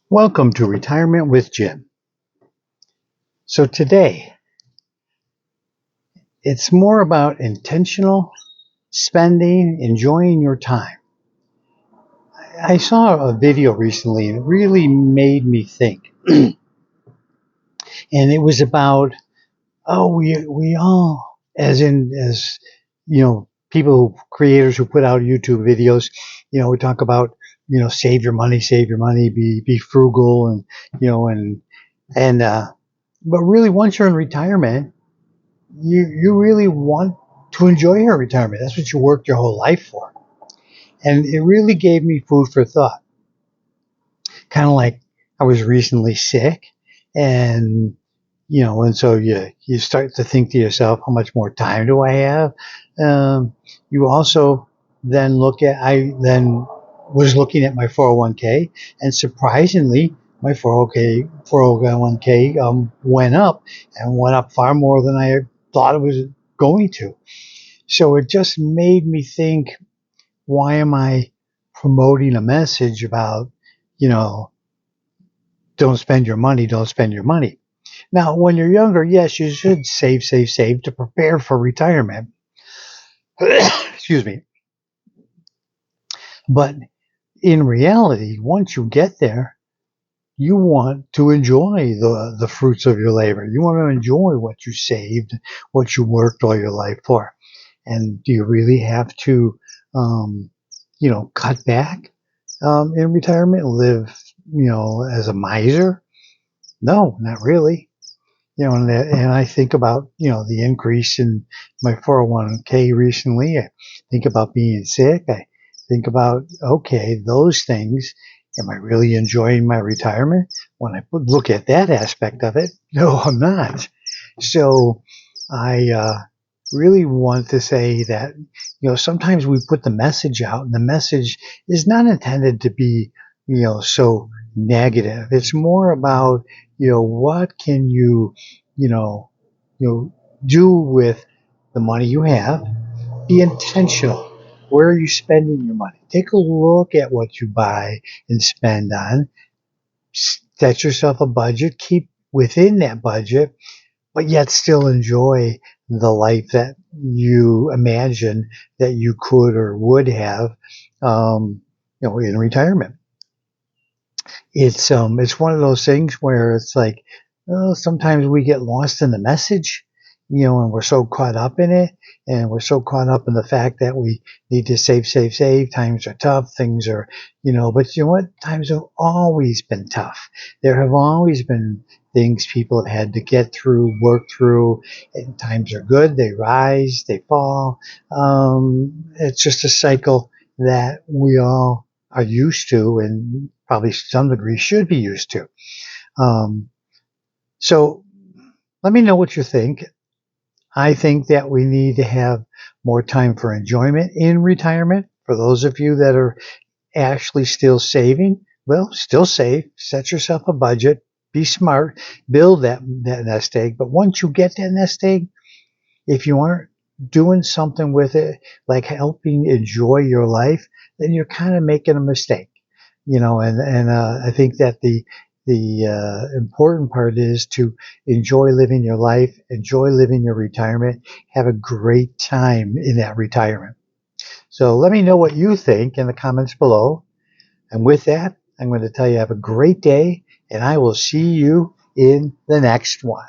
Welcome to Retirement with Jim. So today, it's more about intentional spending, enjoying your time. I saw a video recently and it really made me think. And it was about, we all, as people, creators who put out YouTube videos, we talk about, save your money, be frugal and, and, but really once you're in retirement, you really want to enjoy your retirement. That's what you worked your whole life for. And it really gave me food for thought. Kind of like I was recently sick and and so you start to think to yourself, how much more time do I have? You also then I then was looking at my 401k, and surprisingly, my 401k went up and went up far more than I thought it was going to. So it just made me think, why am I promoting a message about, you know, don't spend your money, don't spend your money. Now, when you're younger, yes, you should save to prepare for retirement. Excuse me. But in reality, once you get there, you want to enjoy the fruits of your labor. You want to enjoy what you saved, what you worked all your life for. And do you really have to, cut back in retirement, live, as a miser? No, not really. And I think about, the increase in my 401k recently. I think about being sick. I think about, okay, those things. Am I really enjoying my retirement? When I look at that aspect of it, no, I'm not. So I really want to say that, sometimes we put the message out and the message is not intended to be, so negative. It's more about, what can you know, do with the money you have. Be intentional. Where are you spending your money? Take a look at what you buy and spend on. Set yourself a budget. Keep within that budget, but yet still enjoy the life that you imagine that you could or would have, in retirement. It's one of those things where it's like, sometimes we get lost in the message, and we're so caught up in it, and we're so caught up in the fact that we need to save. Times are tough, things are, but you know what? Times have always been tough. There have always been things people have had to get through, work through, and times are good, they rise, they fall. It's just a cycle that we all are used to, and probably to some degree should be used to. So let me know what you think. I think that we need to have more time for enjoyment in retirement. For those of you that are actually still saving, well, still save, set yourself a budget, be smart, build that nest egg. But once you get that nest egg, if you aren't doing something with it, like helping enjoy your life, then you're kind of making a mistake. And I think that the important part is to enjoy living your life, enjoy living your retirement, have a great time in that retirement. So let me know what you think in the comments below. And with that, I'm going to tell you have a great day, and I will see you in the next one.